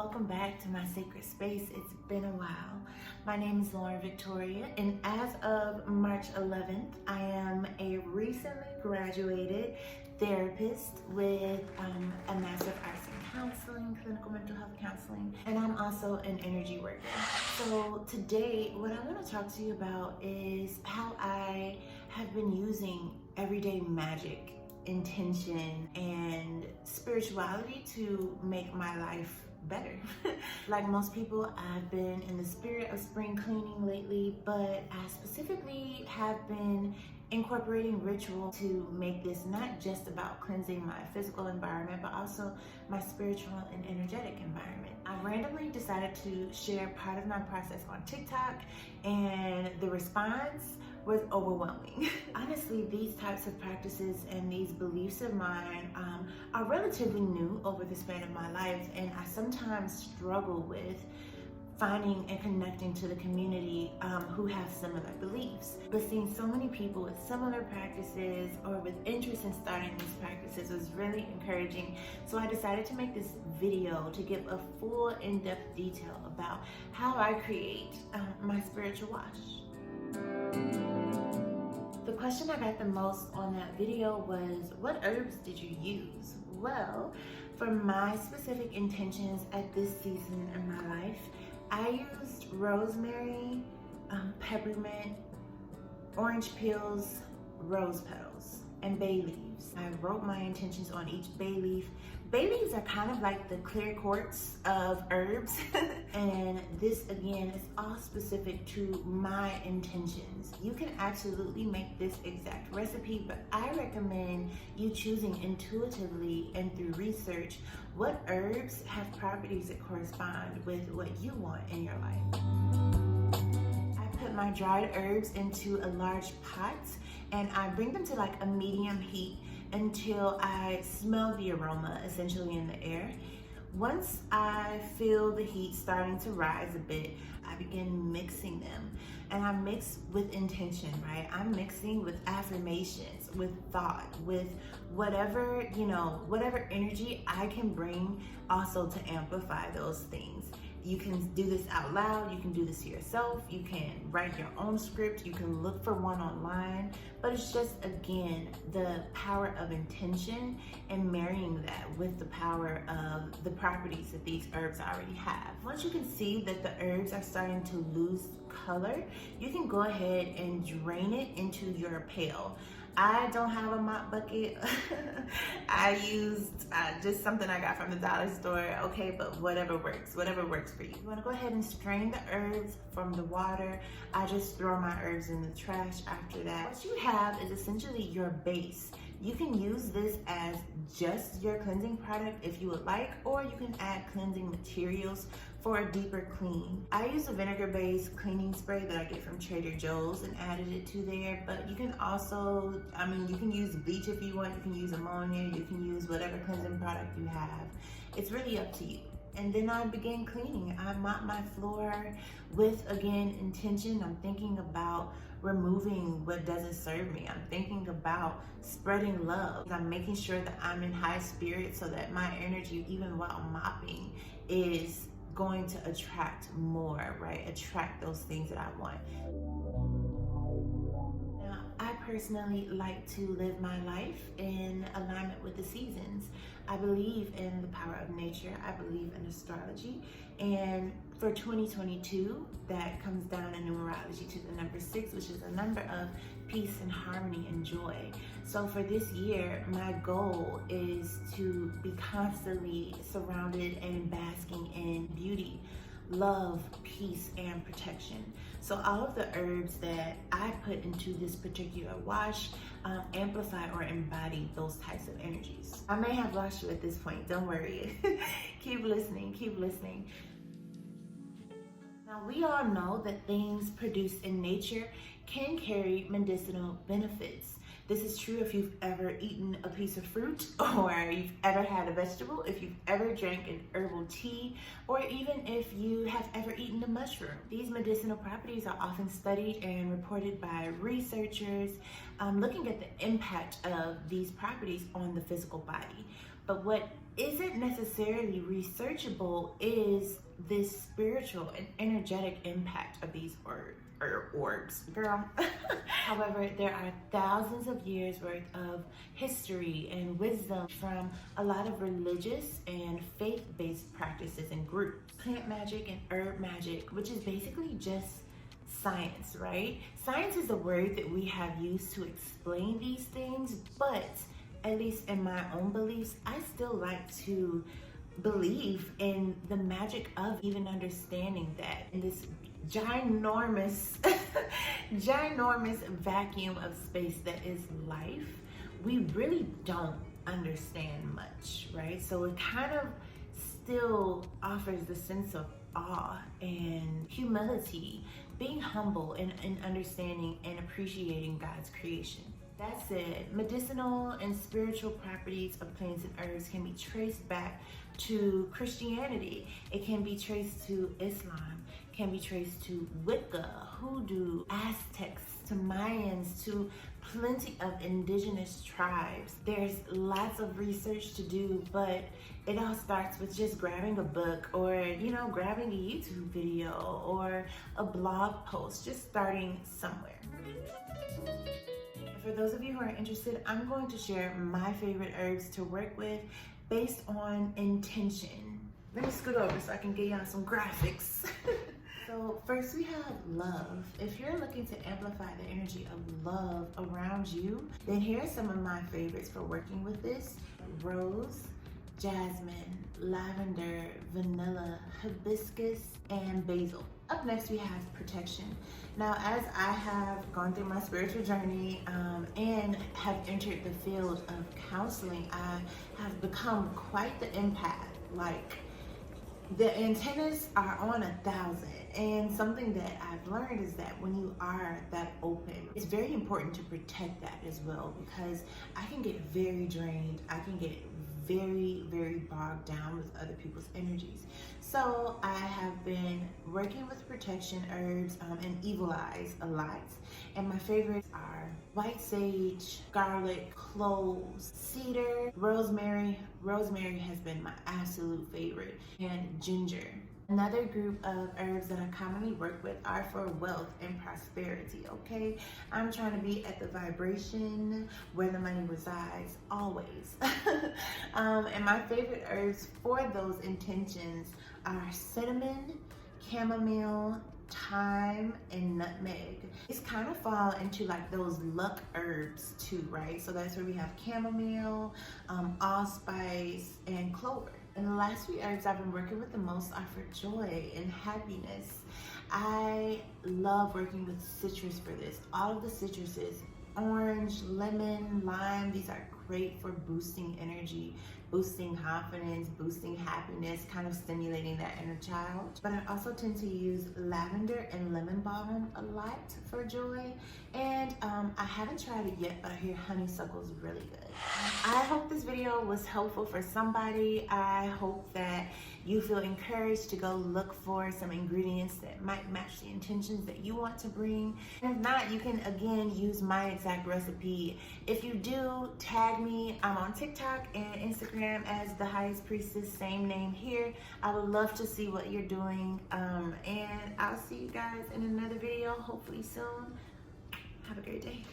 welcome back to my sacred space. It's been a while. My name is Lauren Victoria, and as of March 11th, I am a recently graduated therapist with a Master of Arts in Counseling, Clinical Mental Health Counseling, and I'm also an energy worker. So today, what I want to talk to you about is how I have been using everyday magic, intention, and spirituality to make my life better. Like most people, I've been in the spirit of spring cleaning lately, but I specifically have been incorporating ritual to make this not just about cleansing my physical environment, but also my spiritual and energetic environment. I randomly decided to share part of my process on TikTok, and the response was overwhelming. Honestly, these types of practices and these beliefs of mine are relatively new over the span of my life, and I sometimes struggle with finding and connecting to the community who have similar beliefs. But seeing so many people with similar practices or with interest in starting these practices was really encouraging. So I decided to make this video to give a full in-depth detail about how I create my spiritual wash. The question I got the most on that video was, what herbs did you use? Well, for my specific intentions at this season in my life, I used rosemary, peppermint, orange peels, rose petals, and bay leaves. I wrote my intentions on each bay leaf. Bay leaves are kind of like the clear quartz of herbs. And this again is all specific to my intentions. You can absolutely make this exact recipe, but I recommend you choosing intuitively and through research what herbs have properties that correspond with what you want in your life. I put my dried herbs into a large pot and I bring them to like a medium heat until I smell the aroma essentially in the air. Once I feel the heat starting to rise a bit, I begin mixing them. And I mix with intention, right? I'm mixing with affirmations, with thought, with whatever, whatever energy I can bring also to amplify those things. You can do this out loud, you can do this to yourself, you can write your own script, you can look for one online, but it's just, again, the power of intention and marrying that with the power of the properties that these herbs already have. Once you can see that the herbs are starting to lose color, you can go ahead and drain it into your pail. I don't have a mop bucket. I used just something I got from the dollar store, okay, but whatever works for you. You wanna go ahead and strain the herbs from the water. I just throw my herbs in the trash after that. What you have is essentially your base. You can use this as just your cleansing product if you would like, or you can add cleansing materials for a deeper clean. I use a vinegar-based cleaning spray that I get from Trader Joe's and added it to there, but you can also, you can use bleach if you want, you can use ammonia, you can use whatever cleansing product you have. It's really up to you. And then I began cleaning. I mop my floor with, again, intention. I'm thinking about removing what doesn't serve me. I'm thinking about spreading love. I'm making sure that I'm in high spirits so that my energy, even while mopping, is going to attract more, right? Attract those things that I want. Now, I personally like to live my life in alignment with the seasons. I believe in the power of nature. I believe in astrology. And for 2022, that comes down in numerology to the number 6, which is a number of peace and harmony and joy. So for this year, my goal is to be constantly surrounded and basking in beauty, love, peace, and protection. So all of the herbs that I put into this particular wash amplify or embody those types of energies. I may have lost you at this point, don't worry. Keep listening, keep listening. Now, we all know that things produced in nature can carry medicinal benefits. This is true if you've ever eaten a piece of fruit, or you've ever had a vegetable, if you've ever drank an herbal tea, or even if you have ever eaten a mushroom. These medicinal properties are often studied and reported by researchers looking at the impact of these properties on the physical body. But what isn't necessarily researchable is this spiritual and energetic impact of these orbs, girl. However, there are thousands of years worth of history and wisdom from a lot of religious and faith-based practices and groups. Plant magic and herb magic, which is basically just science, right? Science is a word that we have used to explain these things, but at least in my own beliefs, I still like to believe in the magic of even understanding that in this ginormous ginormous vacuum of space that is life, we really don't understand much, right? So it kind of still offers the sense of awe and humility, being humble and understanding and appreciating God's creation. That said, medicinal and spiritual properties of plants and herbs can be traced back to Christianity. It can be traced to Islam, can be traced to Wicca, Hoodoo, Aztecs, to Mayans, to plenty of indigenous tribes. There's lots of research to do, but it all starts with just grabbing a book, or grabbing a YouTube video or a blog post, just starting somewhere. For those of you who are interested, I'm going to share my favorite herbs to work with based on intention. Let me scoot over so I can get y'all some graphics. So first we have love. If you're looking to amplify the energy of love around you, then here are some of my favorites for working with this: rose, jasmine, lavender, vanilla, hibiscus, and basil. Up next we have protection. Now, as I have gone through my spiritual journey and have entered the field of counseling, I have become quite the empath. Like, the antennas are on 1,000. And something that I've learned is that when you are that open, it's very important to protect that as well, because I can get very drained. I can get very, very bogged down with other people's energies. So I have been working with protection herbs and evil eyes a lot. And my favorites are white sage, garlic, cloves, cedar, rosemary. Rosemary has been my absolute favorite, and ginger. Another group of herbs that I commonly work with are for wealth and prosperity, okay? I'm trying to be at the vibration where the money resides, always. And my favorite herbs for those intentions are cinnamon, chamomile, thyme, and nutmeg. These kind of fall into like those luck herbs too, right? So that's where we have chamomile, allspice, and clover. And the last few herbs I've been working with the most are for joy and happiness. I love working with citrus for this. All of the citruses, orange, lemon, lime, these are great for boosting energy, boosting confidence, boosting happiness, kind of stimulating that inner child. But I also tend to use lavender and lemon balm a lot for joy. And I haven't tried it yet, but I hear honeysuckle is really good. I hope this video was helpful for somebody. I hope that you feel encouraged to go look for some ingredients that might match the intentions that you want to bring. And if not, you can again use my exact recipe. If you do, tag me. I'm on TikTok and Instagram as The Highest Priestess, same name here. I would love to see what you're doing. And I'll see you guys in another video, hopefully soon. Have a great day.